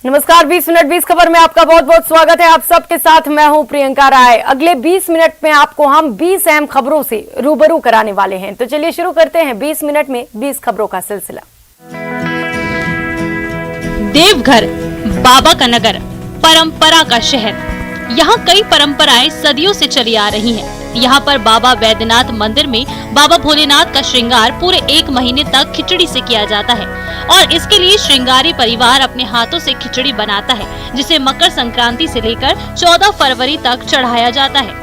नमस्कार, 20 मिनट 20 खबर में आपका बहुत बहुत स्वागत है। आप सबके साथ मैं हूं प्रियंका राय। अगले 20 मिनट में आपको हम 20 अहम खबरों से रूबरू कराने वाले हैं। तो चलिए शुरू करते हैं 20 मिनट में 20 खबरों का सिलसिला। देवघर बाबा का नगर, परंपरा का शहर। यहाँ कई परंपराएं सदियों से चली आ रही हैं। यहाँ पर बाबा वैद्यनाथ मंदिर में बाबा भोलेनाथ का श्रृंगार पूरे 1 महीने तक खिचड़ी से किया जाता है और इसके लिए श्रृंगारी परिवार अपने हाथों से खिचड़ी बनाता है, जिसे मकर संक्रांति से लेकर 14 फरवरी तक चढ़ाया जाता है।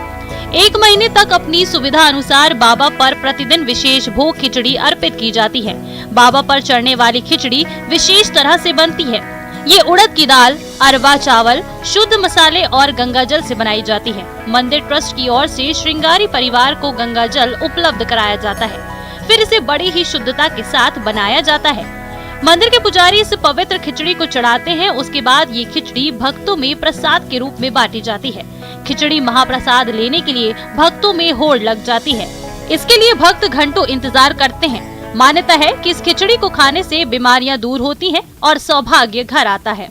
1 महीने तक अपनी सुविधा अनुसार बाबा पर प्रतिदिन विशेष भोग खिचड़ी अर्पित की जाती है। बाबा पर चढ़ने वाली खिचड़ी विशेष तरह से बनती है। ये उड़द की दाल, अरवा चावल, शुद्ध मसाले और गंगा जल से बनाई जाती है। मंदिर ट्रस्ट की ओर से श्रृंगारी परिवार को गंगा जल उपलब्ध कराया जाता है, फिर इसे बड़ी ही शुद्धता के साथ बनाया जाता है। मंदिर के पुजारी इस पवित्र खिचड़ी को चढ़ाते हैं। उसके बाद ये खिचड़ी भक्तों में प्रसाद के रूप में बांटी जाती है। खिचड़ी महाप्रसाद लेने के लिए भक्तों में होड़ लग जाती है। इसके लिए भक्त घंटों इंतजार करते हैं। मान्यता है कि इस खिचड़ी को खाने से बीमारियां दूर होती हैं और सौभाग्य घर आता है।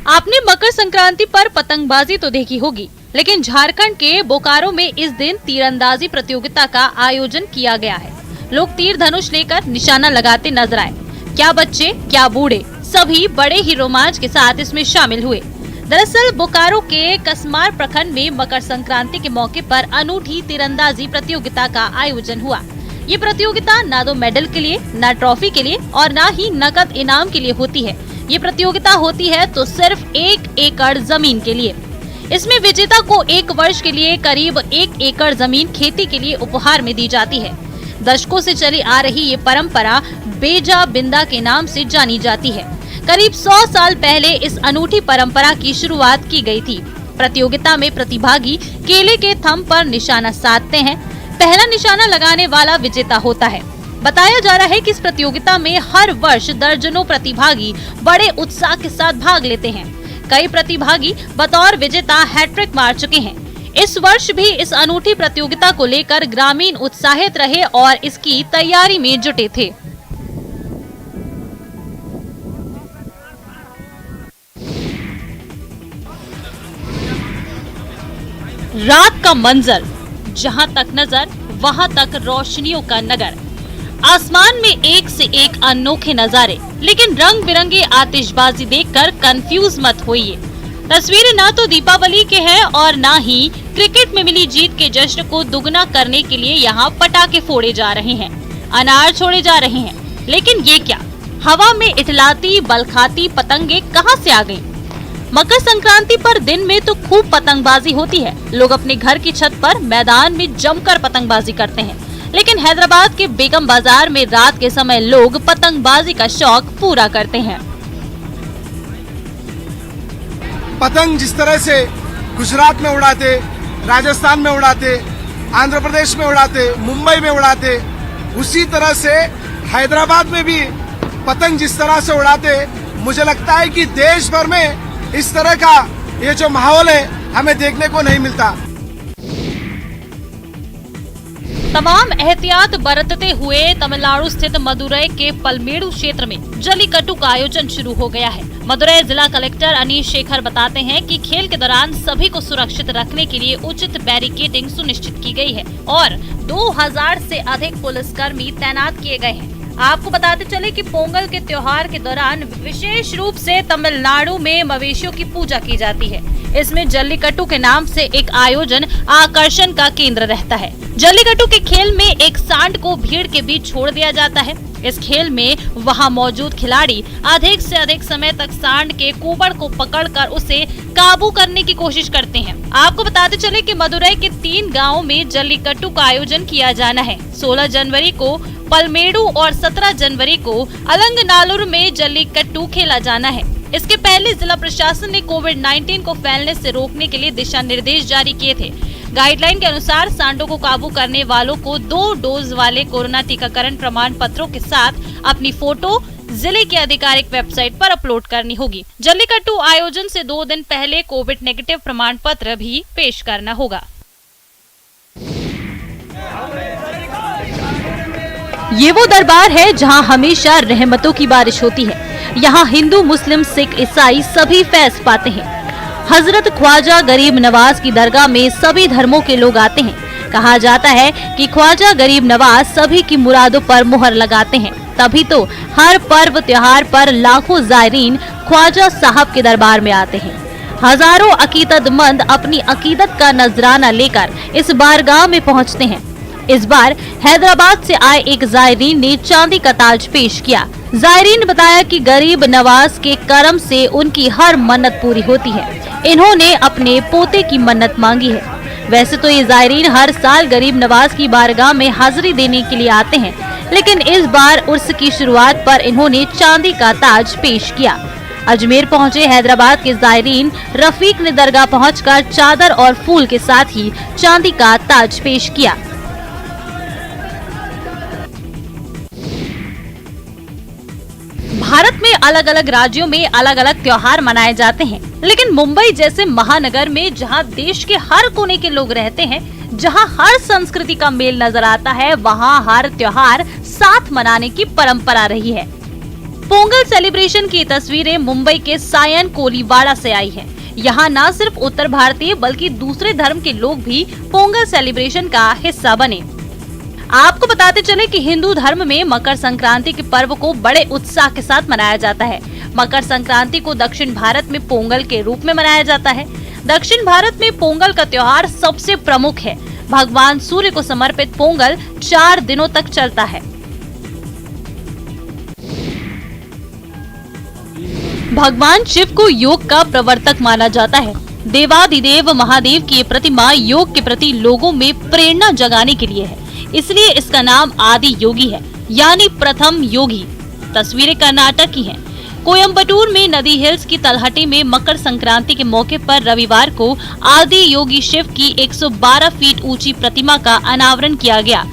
आपने मकर संक्रांति पर पतंगबाजी तो देखी होगी, लेकिन झारखंड के बोकारो में इस दिन तीरंदाजी प्रतियोगिता का आयोजन किया गया है। लोग तीर धनुष लेकर निशाना लगाते नजर आए। क्या बच्चे, क्या बूढ़े, सभी बड़े ही रोमांच के साथ इसमें शामिल हुए। दरअसल बोकारो के कसमार प्रखंड में मकर संक्रांति के मौके पर अनूठी तीरंदाजी प्रतियोगिता का आयोजन हुआ। ये प्रतियोगिता ना तो मेडल के लिए, ना ट्रॉफी के लिए और ना ही नकद इनाम के लिए होती है। ये प्रतियोगिता होती है तो सिर्फ 1 एकड़ जमीन के लिए। इसमें विजेता को 1 वर्ष के लिए करीब 1 एकड़ जमीन खेती के लिए उपहार में दी जाती है। दशकों से चली आ रही ये परंपरा बेजा बिंदा के नाम से जानी जाती है। करीब 100 साल पहले इस अनूठी परंपरा की शुरुआत की गई थी। प्रतियोगिता में प्रतिभागी केले के थंब पर निशाना साधते हैं। पहला निशाना लगाने वाला विजेता होता है। बताया जा रहा है कि इस प्रतियोगिता में हर वर्ष दर्जनों प्रतिभागी बड़े उत्साह के साथ भाग लेते हैं। कई प्रतिभागी बतौर विजेता हैट्रिक मार चुके हैं। इस वर्ष भी इस अनूठी प्रतियोगिता को लेकर ग्रामीण उत्साहित रहे और इसकी तैयारी में जुटे थे। रात का मंजर, जहां तक नजर वहां तक रोशनियों का नगर। आसमान में एक से एक अनोखे नजारे, लेकिन रंग बिरंगे आतिशबाजी देखकर कंफ्यूज मत होइए। तस्वीरें ना तो दीपावली के हैं और ना ही क्रिकेट में मिली जीत के जश्न को दुगना करने के लिए यहाँ पटाखे फोड़े जा रहे हैं, अनार छोड़े जा रहे हैं। लेकिन ये क्या, हवा में इठलाती बलखाती पतंगे कहाँ से आ गयी? मकर संक्रांति पर दिन में तो खूब पतंगबाजी होती है। लोग अपने घर की छत पर मैदान में जमकर पतंगबाजी करते हैं, लेकिन हैदराबाद के बेगम बाजार में रात के समय लोग पतंगबाजी का शौक पूरा करते हैं। पतंग जिस तरह से गुजरात में उड़ाते, राजस्थान में उड़ाते, आंध्र प्रदेश में उड़ाते, मुंबई में उड़ाते, उसी तरह से हैदराबाद में भी पतंग जिस तरह से उड़ाते, मुझे लगता है कि देश भर में इस तरह का ये जो माहौल है हमें देखने को नहीं मिलता। तमाम एहतियात बरतते हुए तमिलनाडु स्थित मदुरई के पलमेड़ु क्षेत्र में जल्लीकट्टू का आयोजन शुरू हो गया है। मदुरई जिला कलेक्टर अनीश शेखर बताते हैं कि खेल के दौरान सभी को सुरक्षित रखने के लिए उचित बैरिकेडिंग सुनिश्चित की गई है और 2000 से अधिक पुलिसकर्मी तैनात किए गए हैं। आपको बताते चले कि पोंगल के त्योहार के दौरान विशेष रूप से तमिलनाडु में मवेशियों की पूजा की जाती है। इसमें जल्लीकट्टू के नाम से एक आयोजन आकर्षण का केंद्र रहता है। जल्लीकट्टू के खेल में एक सांड को भीड़ के बीच छोड़ दिया जाता है। इस खेल में वहां मौजूद खिलाड़ी अधिक से अधिक समय तक सांड के कुबड़ को पकड़कर उसे काबू करने की कोशिश करते हैं। आपको बताते चले कि मदुरई के 3 गांवों में जल्लीकट्टू का आयोजन किया जाना है। 16 जनवरी को पलमेड़ु और 17 जनवरी को अलंगनालुर में जल्लीकट्टू खेला जाना है। इसके पहले जिला प्रशासन ने कोविड-19 को फैलने से रोकने के लिए दिशा निर्देश जारी किए थे। गाइडलाइन के अनुसार सांडों को काबू करने वालों को 2 डोज वाले कोरोना टीकाकरण प्रमाण पत्रों के साथ अपनी फोटो जिले की आधिकारिक वेबसाइट पर अपलोड करनी होगी। जल्लीकट्टू आयोजन से 2 दिन पहले कोविड नेगेटिव प्रमाण पत्र भी पेश करना होगा। ये वो दरबार है जहाँ हमेशा रहमतों की बारिश होती है। यहाँ हिंदू, मुस्लिम, सिख, ईसाई सभी फैज पाते हैं। हजरत ख्वाजा गरीब नवाज की दरगाह में सभी धर्मों के लोग आते हैं। कहा जाता है कि ख्वाजा गरीब नवाज सभी की मुरादों पर मुहर लगाते हैं, तभी तो हर पर्व त्योहार पर लाखों जायरीन ख्वाजा साहब के दरबार में आते हैं। हजारों अकीदतमंद अपनी अकीदत का नजराना लेकर इस बारगाह में पहुंचते हैं। इस बार हैदराबाद से आए एक जायरीन ने चांदी का ताज पेश किया। जायरीन ने बताया कि गरीब नवाज के करम से उनकी हर मन्नत पूरी होती है। इन्होंने अपने पोते की मन्नत मांगी है। वैसे तो ये जायरीन हर साल गरीब नवाज की बारगाह में हाजिरी देने के लिए आते हैं, लेकिन इस बार उर्स की शुरुआत पर इन्होंने चांदी का ताज पेश किया। अजमेर पहुंचे हैदराबाद के जायरीन रफीक ने दरगाह पहुंचकर चादर और फूल के साथ ही चांदी का ताज पेश किया। भारत में अलग अलग राज्यों में अलग अलग त्योहार मनाए जाते हैं, लेकिन मुंबई जैसे महानगर में जहां देश के हर कोने के लोग रहते हैं, जहां हर संस्कृति का मेल नजर आता है, वहां हर त्योहार साथ मनाने की परंपरा रही है। पोंगल सेलिब्रेशन की तस्वीरें मुंबई के सायन कोलीवाड़ा से आई हैं। यहाँ न सिर्फ उत्तर भारतीय बल्कि दूसरे धर्म के लोग भी पोंगल सेलिब्रेशन का हिस्सा बने। आपको बताते चले कि हिंदू धर्म में मकर संक्रांति के पर्व को बड़े उत्साह के साथ मनाया जाता है। मकर संक्रांति को दक्षिण भारत में पोंगल के रूप में मनाया जाता है। दक्षिण भारत में पोंगल का त्योहार सबसे प्रमुख है। भगवान सूर्य को समर्पित पोंगल 4 दिनों तक चलता है। भगवान शिव को योग का प्रवर्तक माना जाता है। देवाधिदेव महादेव की ये प्रतिमा योग के प्रति लोगों में प्रेरणा जगाने के लिए है, इसलिए इसका नाम आदि योगी है, यानी प्रथम योगी। तस्वीरें कर्नाटक की हैं। कोयम्बटूर में नदी हिल्स की तलहटी में मकर संक्रांति के मौके पर रविवार को आदि योगी शिव की 112 फीट ऊंची प्रतिमा का अनावरण किया गया।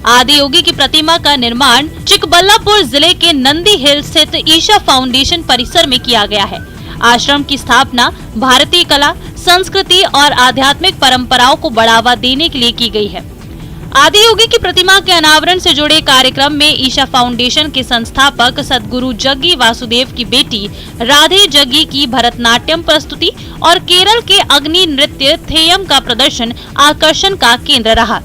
आदि योगी की प्रतिमा का निर्माण चिकबल्लापुर जिले के नंदी हिल स्थित ईशा फाउंडेशन परिसर में किया गया है। आश्रम की स्थापना भारतीय कला, संस्कृति और आध्यात्मिक परंपराओं को बढ़ावा देने के लिए की गई है। आदि योगी की प्रतिमा के अनावरण से जुड़े कार्यक्रम में ईशा फाउंडेशन के संस्थापक सदगुरु जग्गी वासुदेव की बेटी राधे जग्गी की भरतनाट्यम प्रस्तुति और केरल के अग्नि नृत्य थेयम का प्रदर्शन आकर्षण का केंद्र रहा।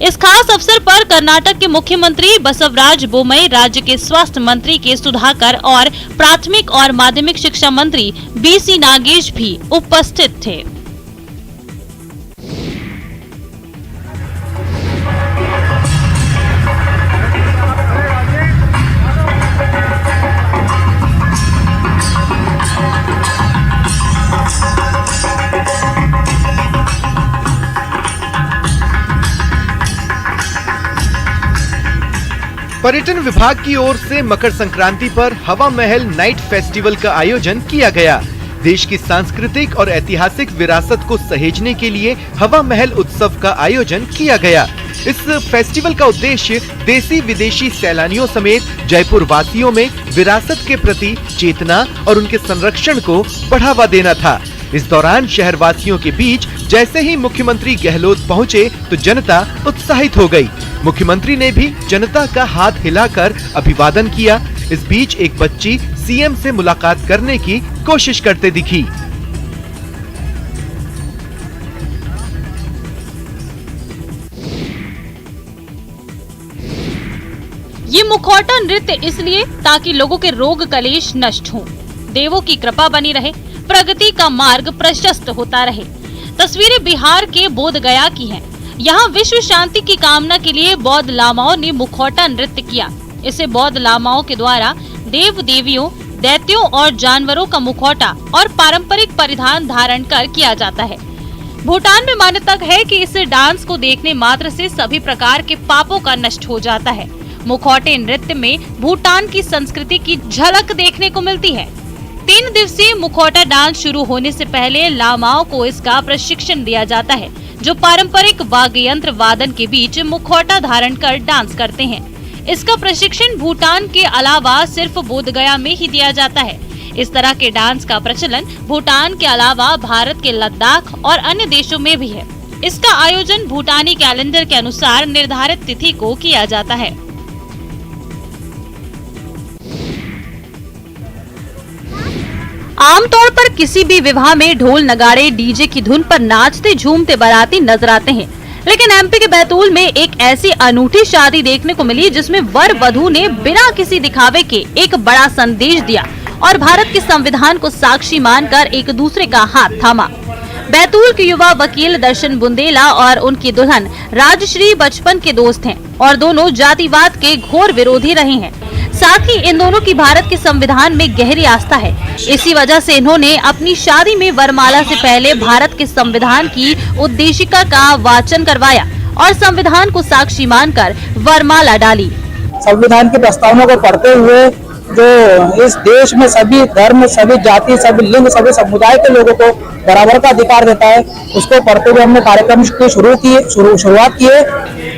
इस खास अवसर पर कर्नाटक के मुख्यमंत्री बसवराज बोमई, राज्य के स्वास्थ्य मंत्री के सुधाकर और प्राथमिक और माध्यमिक शिक्षा मंत्री BC नागेश भी उपस्थित थे। पर्यटन विभाग की ओर से मकर संक्रांति पर हवा महल नाइट फेस्टिवल का आयोजन किया गया। देश की सांस्कृतिक और ऐतिहासिक विरासत को सहेजने के लिए हवा महल उत्सव का आयोजन किया गया। इस फेस्टिवल का उद्देश्य देसी विदेशी सैलानियों समेत जयपुर वासियों में विरासत के प्रति चेतना और उनके संरक्षण को बढ़ावा देना था। इस दौरान शहर वासियों के बीच जैसे ही मुख्यमंत्री गहलोत पहुंचे तो जनता उत्साहित हो गई। मुख्यमंत्री ने भी जनता का हाथ हिलाकर अभिवादन किया। इस बीच एक बच्ची सीएम से मुलाकात करने की कोशिश करते दिखी। ये मुखौटा नृत्य इसलिए ताकि लोगों के रोग कलेश नष्ट हों, देवों की कृपा बनी रहे, प्रगति का मार्ग प्रशस्त होता रहे। तस्वीरें बिहार के बोध गया की हैं। यहाँ विश्व शांति की कामना के लिए बौद्ध लामाओं ने मुखौटा नृत्य किया। इसे बौद्ध लामाओं के द्वारा देव देवियों, दैत्यों और जानवरों का मुखौटा और पारंपरिक परिधान धारण कर किया जाता है। भूटान में मान्यता है कि इस डांस को देखने मात्र से सभी प्रकार के पापों का नष्ट हो जाता है। मुखौटे नृत्य में भूटान की संस्कृति की झलक देखने को मिलती है। 3 दिवसीय मुखौटा डांस शुरू होने से पहले लामाओं को इसका प्रशिक्षण दिया जाता है, जो पारंपरिक वाद्य यंत्र वादन के बीच मुखौटा धारण कर डांस करते हैं। इसका प्रशिक्षण भूटान के अलावा सिर्फ बोधगया में ही दिया जाता है। इस तरह के डांस का प्रचलन भूटान के अलावा भारत के लद्दाख और अन्य देशों में भी है। इसका आयोजन भूटानी कैलेंडर के अनुसार निर्धारित तिथि को किया जाता है। आमतौर पर किसी भी विवाह में ढोल नगाड़े डीजे की धुन पर नाचते झूमते बाराती नजर आते हैं, लेकिन एमपी के बैतूल में एक ऐसी अनूठी शादी देखने को मिली जिसमें वर वधू ने बिना किसी दिखावे के एक बड़ा संदेश दिया और भारत के संविधान को साक्षी मानकर एक दूसरे का हाथ थामा। बैतूल के युवा वकील दर्शन बुंदेला और उनकी दुल्हन राजश्री बचपन के दोस्त हैं और दोनों जातिवाद के घोर विरोधी रहे हैं। साथ ही इन दोनों की भारत के संविधान में गहरी आस्था है। इसी वजह से इन्होंने अपनी शादी में वरमाला से पहले भारत के संविधान की उद्देशिका का वाचन करवाया और संविधान को साक्षी मानकर वरमाला डाली। संविधान की प्रस्तावना को पढ़ते हुए जो इस देश में सभी धर्म, सभी जाति, सभी लिंग, सभी समुदाय के लोगों को बराबर का अधिकार देता है, उसको पढ़ते हुए हमने कार्यक्रम की शुरुआत की है।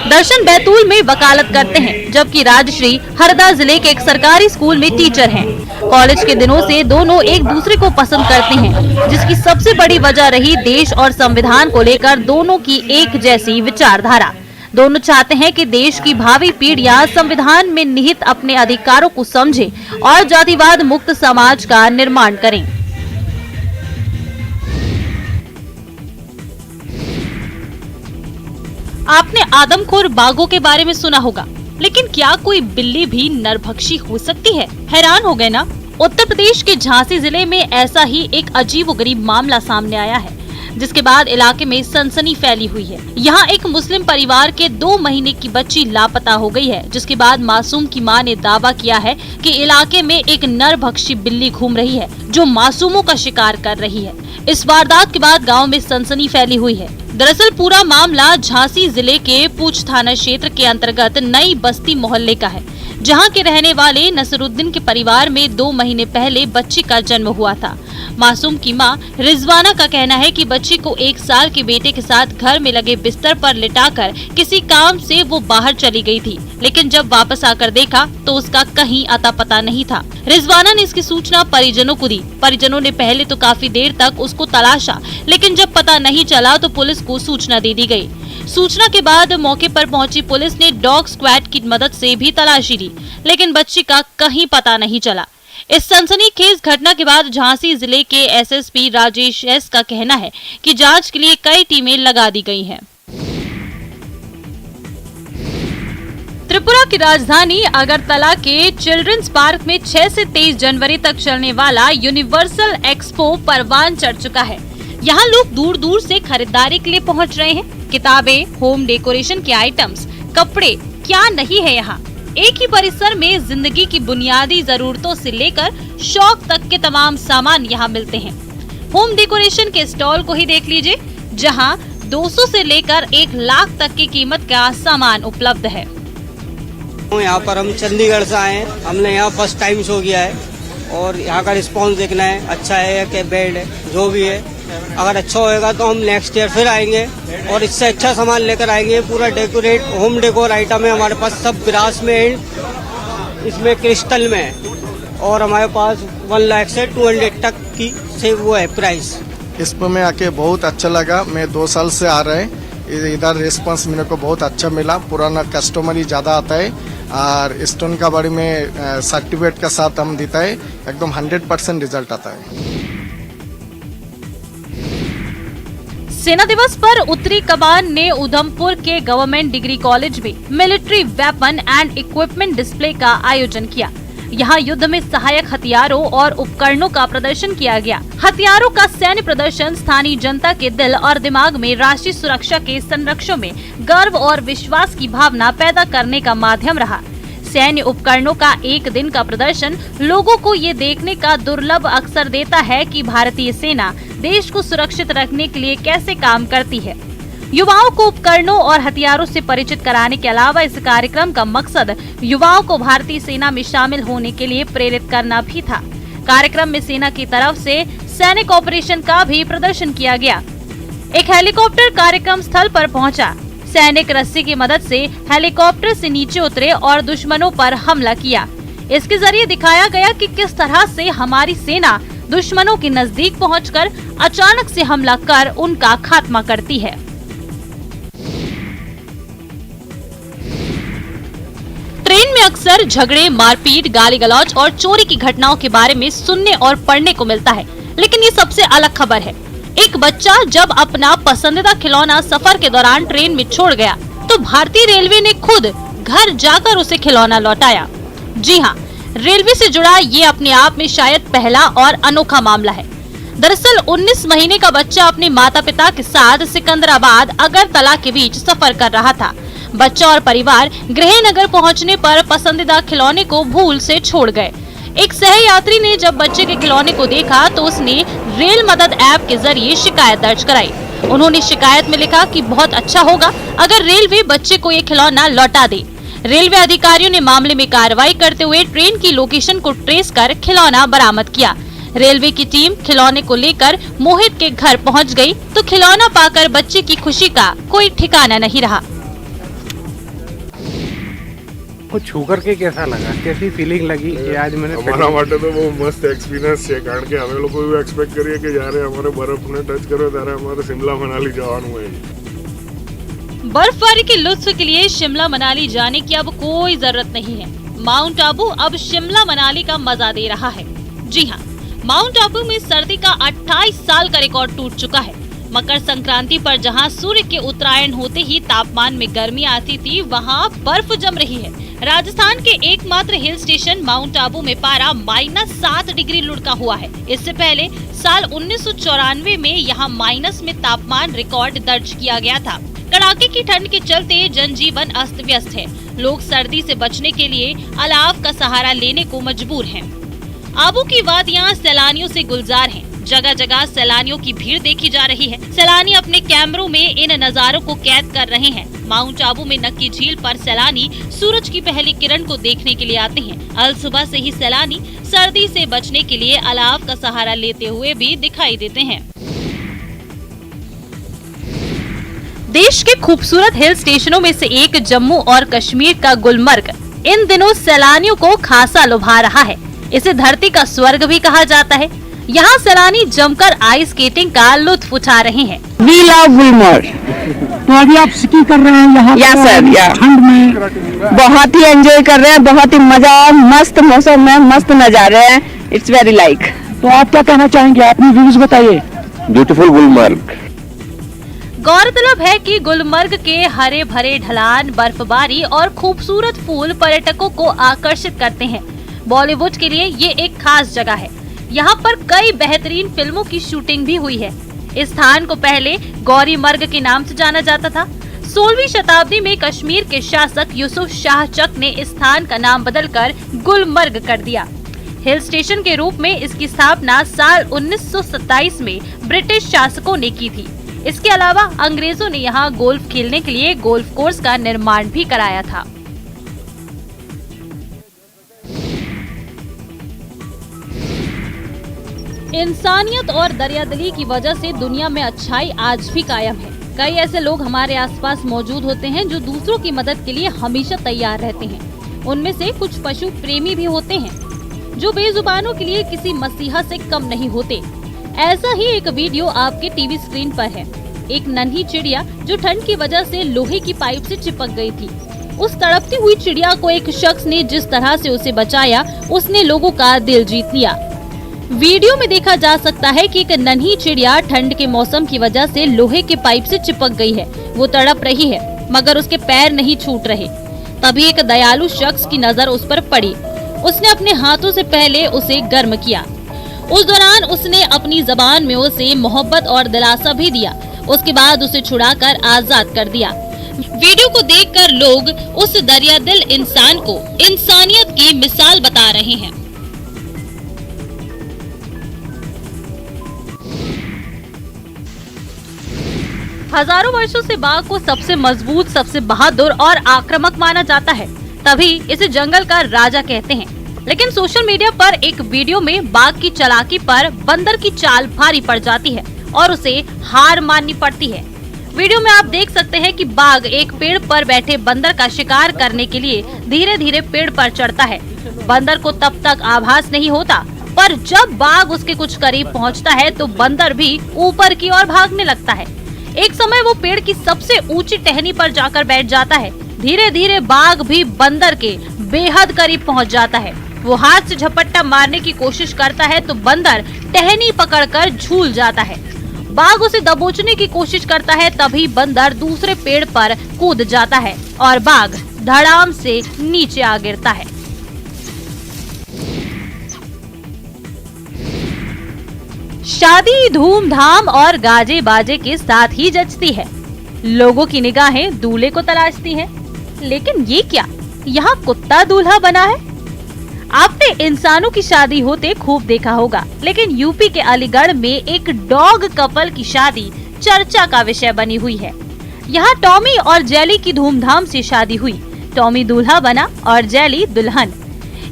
दर्शन बैतूल में वकालत करते हैं, जबकि राजश्री हरदा जिले के एक सरकारी स्कूल में टीचर हैं। कॉलेज के दिनों से दोनों एक दूसरे को पसंद करते हैं, जिसकी सबसे बड़ी वजह रही देश और संविधान को लेकर दोनों की एक जैसी विचारधारा। दोनों चाहते हैं कि देश की भावी पीढ़ियां संविधान में निहित अपने अधिकारों को समझें और जातिवाद मुक्त समाज का निर्माण करें। आपने आदमखोर बाघों के बारे में सुना होगा, लेकिन क्या कोई बिल्ली भी नरभक्षी हो सकती है? हैरान हो गए ना? उत्तर प्रदेश के झांसी जिले में ऐसा ही एक अजीबोगरीब मामला सामने आया है, जिसके बाद इलाके में सनसनी फैली हुई है। यहाँ एक मुस्लिम परिवार के 2 महीने की बच्ची लापता हो गई है, जिसके बाद मासूम की मां ने दावा किया है कि इलाके में एक नरभक्षी बिल्ली घूम रही है जो मासूमों का शिकार कर रही है। इस वारदात के बाद गांव में सनसनी फैली हुई है। दरअसल पूरा मामला झांसी जिले के पूछ थाना क्षेत्र के अंतर्गत नई बस्ती मोहल्ले का है, जहां के रहने वाले नसरुद्दीन के परिवार में 2 महीने पहले बच्ची का जन्म हुआ था। मासूम की मां रिजवाना का कहना है कि बच्ची को 1 साल के बेटे के साथ घर में लगे बिस्तर पर लिटाकर किसी काम से वो बाहर चली गई थी, लेकिन जब वापस आकर देखा तो उसका कहीं अता पता नहीं था। रिजवाना ने इसकी सूचना परिजनों को दी। परिजनों ने पहले तो काफी देर तक उसको तलाशा, लेकिन जब पता नहीं चला तो पुलिस को सूचना दे दी गई। सूचना के बाद मौके पर पहुंची पुलिस ने डॉग स्क्वाड की मदद से भी तलाशी ली, लेकिन बच्ची का कहीं पता नहीं चला। इस सनसनीखेज घटना के बाद झांसी जिले के एसएसपी राजेश एस का कहना है कि जांच के लिए कई टीमें लगा दी गई हैं। त्रिपुरा की राजधानी अगरतला के चिल्ड्रंस पार्क में 6 से 23 जनवरी तक चलने वाला यूनिवर्सल एक्सपो परवान चढ़ चुका है। यहाँ लोग दूर दूर से खरीदारी के लिए पहुँच रहे हैं। किताबें, होम डेकोरेशन के आइटम्स, कपड़े, क्या नहीं है यहाँ। एक ही परिसर में जिंदगी की बुनियादी जरूरतों से लेकर शौक तक के तमाम सामान यहाँ मिलते हैं। होम डेकोरेशन के स्टॉल को ही देख लीजिए, जहाँ 200 से लेकर 1 लाख तक की कीमत का सामान उपलब्ध है। यहाँ पर हम चंडीगढ़ से आए हैं, हमने यहाँ फर्स्ट टाइम शो किया है और यहाँ का रिस्पॉन्स देखना है, अच्छा है या क्या बैड है, जो भी है। अगर अच्छा होएगा तो हम नेक्स्ट ईयर फिर आएंगे और इससे अच्छा सामान लेकर आएंगे। पूरा डेकोरेट होम डेकोर आइटम है हमारे पास, सब ग्रास में है, इसमें क्रिस्टल में है और हमारे पास 1 लाख से 200 तक की से वो है प्राइस। इस पर मैं आके बहुत अच्छा लगा। मैं 2 साल से आ रहे हैं, इधर रिस्पांस मेरे को बहुत अच्छा मिला। पुराना कस्टमर ही ज़्यादा आता है और स्टोन का बारे में सर्टिफिकेट के साथ हम देता है, एकदम 100% रिजल्ट आता है। सेना दिवस पर उत्तरी कमान ने उधमपुर के गवर्नमेंट डिग्री कॉलेज में military weapon and equipment display का आयोजन किया। यहाँ युद्ध में सहायक हथियारों और उपकरणों का प्रदर्शन किया गया। हथियारों का सैन्य प्रदर्शन स्थानीय जनता के दिल और दिमाग में राष्ट्रीय सुरक्षा के संरक्षण में गर्व और विश्वास की भावना पैदा करने का माध्यम रहा। सैन्य उपकरणों का एक दिन का प्रदर्शन लोगों को ये देखने का दुर्लभ अवसर देता है कि भारतीय सेना देश को सुरक्षित रखने के लिए कैसे काम करती है। युवाओं को उपकरणों और हथियारों से परिचित कराने के अलावा इस कार्यक्रम का मकसद युवाओं को भारतीय सेना में शामिल होने के लिए प्रेरित करना भी था। कार्यक्रम में सेना की तरफ से सैनिक ऑपरेशन का भी प्रदर्शन किया गया। एक हेलीकॉप्टर कार्यक्रम स्थल पर पहुंचा। सैनिक रस्सी की मदद से हेलीकॉप्टर से नीचे उतरे और दुश्मनों पर हमला किया। इसके जरिए दिखाया गया कि किस तरह से हमारी सेना दुश्मनों के नजदीक पहुंचकर अचानक से हमला कर उनका खात्मा करती है। ट्रेन में अक्सर झगड़े, मारपीट, गाली गलौज और चोरी की घटनाओं के बारे में सुनने और पढ़ने को मिलता है, लेकिन ये सबसे अलग खबर है। एक बच्चा जब अपना पसंदीदा खिलौना सफर के दौरान ट्रेन में छोड़ गया तो भारतीय रेलवे ने खुद घर जाकर उसे खिलौना लौटाया। जी हाँ, रेलवे से जुड़ा ये अपने आप में शायद पहला और अनोखा मामला है। दरअसल 19 महीने का बच्चा अपने माता पिता के साथ सिकंदराबाद अगरतला के बीच सफर कर रहा था। बच्चा और परिवार गृहनगर पहुंचने पर पसंदीदा खिलौने को भूल से छोड़ गए। एक सहयात्री ने जब बच्चे के खिलौने को देखा तो उसने रेल मदद ऐप के जरिए शिकायत दर्ज कराई। उन्होंने शिकायत में लिखा कि बहुत अच्छा होगा अगर रेलवे बच्चे को ये खिलौना लौटा दे। रेलवे अधिकारियों ने मामले में कार्रवाई करते हुए ट्रेन की लोकेशन को ट्रेस कर खिलौना बरामद किया। रेलवे की टीम खिलौने को लेकर मोहित के घर पहुंच गई तो खिलौना पाकर बच्चे की खुशी का कोई ठिकाना नहीं रहा। वो छू करके कैसा लगा, कैसी फीलिंग लगी कि आज मैंने हमारा માટે તો બહુ મસ્ત એક્સપિરિયન્સ છે, કારણ કે અમે લોકો એવું એક્સપેક્ટ કરીએ કે જ્યારે અમારે બરફને ટચ કર્યો ત્યારે અમારે શિમલા મનાલી જવાનું હોય। बर्फबारी के लुत्फ के लिए शिमला मनाली जाने की अब कोई जरूरत नहीं है। माउंट आबू अब शिमला मनाली का मजा दे रहा है। जी हाँ, माउंट आबू में सर्दी का 28 साल का रिकॉर्ड टूट चुका है। मकर संक्रांति पर जहां सूर्य के उत्तरायण होते ही तापमान में गर्मी आती थी, वहां बर्फ जम रही है। राजस्थान के एकमात्र हिल स्टेशन माउंट आबू में पारा -7 डिग्री लुढ़का हुआ है। इससे पहले साल 1994 में यहां माइनस में तापमान रिकॉर्ड दर्ज किया गया था। कड़ाके की ठंड के चलते जनजीवन अस्त व्यस्त है। लोग सर्दी से बचने के लिए अलाव का सहारा लेने को मजबूर हैं। आबू की वादियां सैलानियों से गुलजार हैं। जगह जगह सैलानियों की भीड़ देखी जा रही है। सैलानी अपने कैमरों में इन नजारों को कैद कर रहे हैं। माउंट आबू में नक्की झील पर सैलानी सूरज की पहली किरण को देखने के लिए आते हैं। अल सुबह से ही सैलानी सर्दी से बचने के लिए अलाव का सहारा लेते हुए भी दिखाई देते हैं। देश के खूबसूरत हिल स्टेशनों में से एक जम्मू और कश्मीर का गुलमर्ग इन दिनों सैलानियों को खासा लुभा रहा है। इसे धरती का स्वर्ग भी कहा जाता है। यहाँ सैलानी जमकर आइस स्केटिंग का लुत्फ उठा रहे हैं। We love Gulmarg. तो अभी आप स्की कर रहे हैं यहाँ? या सर, या ठंड में बहुत ही एंजॉय कर रहे हैं, बहुत ही मजा, मस्त मौसम में मस्त नजारे हैं। It's very like. तो आप क्या कहना चाहेंगे, अपनी व्यूज बताइए। ब्यूटीफुल गुलमर्ग। गौरतलब है कि गुलमर्ग के हरे भरे ढलान, बर्फबारी और खूबसूरत फूल पर्यटकों को आकर्षित करते हैं। बॉलीवुड के लिए ये एक खास जगह है। यहाँ पर कई बेहतरीन फिल्मों की शूटिंग भी हुई है। इस स्थान को पहले गौरीमर्ग के नाम से जाना जाता था। 16वीं शताब्दी में कश्मीर के शासक यूसुफ शाह चक ने इस स्थान का नाम बदलकर गुलमर्ग कर दिया। हिल स्टेशन के रूप में इसकी स्थापना साल 1927 में ब्रिटिश शासकों ने की थी। इसके अलावा अंग्रेजों ने यहाँ गोल्फ खेलने के लिए गोल्फ कोर्स का निर्माण भी कराया था। इंसानियत और दरियादिली की वजह से दुनिया में अच्छाई आज भी कायम है। कई ऐसे लोग हमारे आसपास मौजूद होते हैं जो दूसरों की मदद के लिए हमेशा तैयार रहते हैं। उनमें से कुछ पशु प्रेमी भी होते हैं जो बेजुबानों के लिए किसी मसीहा से कम नहीं होते। ऐसा ही एक वीडियो आपके टीवी स्क्रीन पर है। एक नन्ही चिड़िया जो ठंड की वजह से लोहे की पाइप से चिपक गई थी। उस तड़पती हुई चिड़िया को एक शख्स ने जिस तरह से उसे बचाया, उसने लोगों का दिल जीत लिया। वीडियो में देखा जा सकता है कि एक नन्ही चिड़िया ठंड के मौसम की वजह से लोहे के पाइप से चिपक गई है। वो तड़प रही है मगर उसके पैर नहीं छूट रहे। तभी एक दयालु शख्स की नजर उस पर पड़ी। उसने अपने हाथों से पहले उसे गर्म किया। उस दौरान उसने अपनी जबान में उसे मोहब्बत और दिलासा भी दिया। उसके बाद उसे छुड़ाकर आजाद कर दिया। वीडियो को देखकर लोग उस दरियादिल इंसान को इंसानियत की मिसाल बता रहे हैं। हजारों वर्षों से बाघ को सबसे मजबूत, सबसे बहादुर और आक्रामक माना जाता है, तभी इसे जंगल का राजा कहते हैं। लेकिन सोशल मीडिया पर एक वीडियो में बाघ की चालाकी पर बंदर की चाल भारी पड़ जाती है और उसे हार माननी पड़ती है। वीडियो में आप देख सकते हैं कि बाघ एक पेड़ पर बैठे बंदर का शिकार करने के लिए धीरे धीरे पेड़ पर चढ़ता है। बंदर को तब तक आभास नहीं होता, पर जब बाघ उसके कुछ करीब पहुंचता है तो बंदर भी ऊपर की ओर भागने लगता है। एक समय वो पेड़ की सबसे ऊंची टहनी पर जाकर बैठ जाता है। धीरे धीरे बाघ भी बंदर के बेहद करीब पहुंच जाता है। वो हाथ से झपट्टा मारने की कोशिश करता है तो बंदर टहनी पकड़कर झूल जाता है। बाघ उसे दबोचने की कोशिश करता है, तभी बंदर दूसरे पेड़ पर कूद जाता है और बाघ धड़ाम से नीचे आ गिरता है। शादी धूमधाम और गाजे बाजे के साथ ही जचती है। लोगों की निगाहें दूल्हे को तलाशती हैं। लेकिन ये क्या, यहाँ कुत्ता दूल्हा बना है? आपने इंसानों की शादी होते खूब देखा होगा, लेकिन यूपी के अलीगढ़ में एक डॉग कपल की शादी चर्चा का विषय बनी हुई है। यहाँ टॉमी और जेली की धूमधाम से शादी हुई। टॉमी दूल्हा बना और जेली दुल्हन।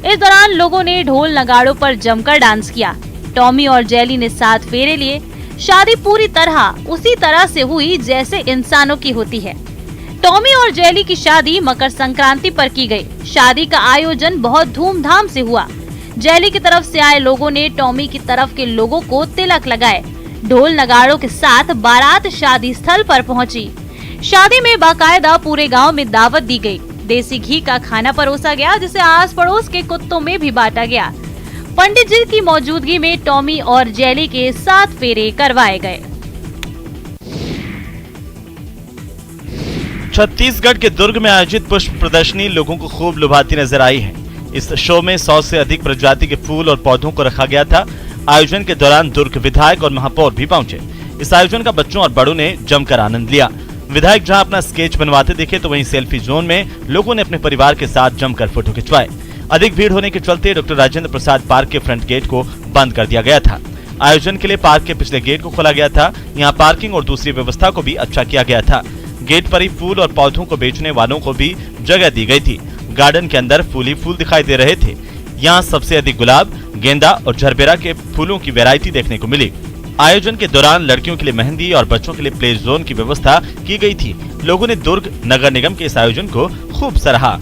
इस दौरान लोगों ने ढोल नगाड़ों पर जमकर डांस किया। टॉमी और जेली ने 7 फेरे लिए। शादी पूरी तरह उसी तरह से हुई जैसे इंसानों की होती है। टॉमी और जेली की शादी मकर संक्रांति पर की गई। शादी का आयोजन बहुत धूमधाम से हुआ। जेली की तरफ से आए लोगों ने टॉमी की तरफ के लोगों को तिलक लगाए। ढोल नगाड़ों के साथ बारात शादी स्थल पर पहुंची। शादी में बाकायदा पूरे गांव में दावत दी गई। देसी घी का खाना परोसा गया, जिसे आस पड़ोस के कुत्तों में भी बांटा गया। पंडित जी की मौजूदगी में टॉमी और जेली के 7 फेरे करवाए गए। छत्तीसगढ़ के दुर्ग में आयोजित पुष्प प्रदर्शनी लोगों को खूब लुभाती नजर आई है। इस शो में 100 से अधिक प्रजाति के फूल और पौधों को रखा गया था। आयोजन के दौरान दुर्ग विधायक और महापौर भी पहुंचे। इस आयोजन का बच्चों और बड़ों ने जमकर आनंद लिया। विधायक जहां अपना स्केच बनवाते दिखे तो वहीं सेल्फी जोन में लोगों ने अपने परिवार के साथ जमकर फोटो खिंचवाए। अधिक भीड़ होने के चलते डॉक्टर राजेंद्र प्रसाद पार्क के फ्रंट गेट को बंद कर दिया गया था। आयोजन के लिए पार्क के पिछले गेट को खोला गया था। यहाँ पार्किंग और दूसरी व्यवस्था को भी अच्छा किया गया था। गेट पर ही फूल और पौधों को बेचने वालों को भी जगह दी गई थी। गार्डन के अंदर फूल ही फूल दिखाई दे रहे थे। यहाँ सबसे अधिक गुलाब, गेंदा और झरबेरा के फूलों की वैरायटी देखने को मिली। आयोजन के दौरान लड़कियों के लिए मेहंदी और बच्चों के लिए प्ले जोन की व्यवस्था की गई थी। लोगों ने दुर्ग नगर निगम के इस आयोजन को खूब सराहा।